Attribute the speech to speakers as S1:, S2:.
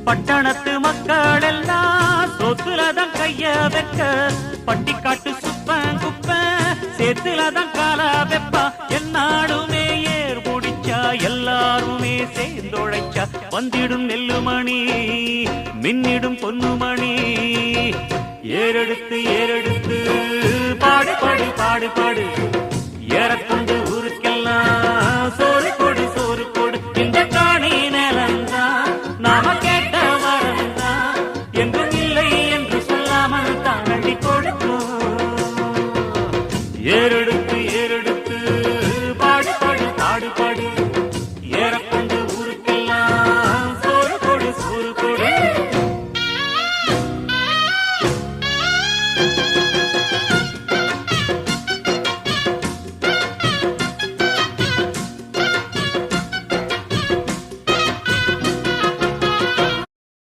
S1: பட்டணத்து மக்கள் எல்லாம் சொத்துலதான் கைய வைக்க பட்டிக்காட்டு சுப்பன் குப்ப சேத்துலதான் கால வெப்பா என்னாலுமே ஏர் முடிச்சா எல்லாருமே சேர்ந்தொழைச்சா வந்திடும் நெல்லுமணி மின்னிடும் பொன்னுமணி ஏறெடுத்து ஏறெடுத்து பாடு பாடு பாடு பாடு ஏறக்கொண்டு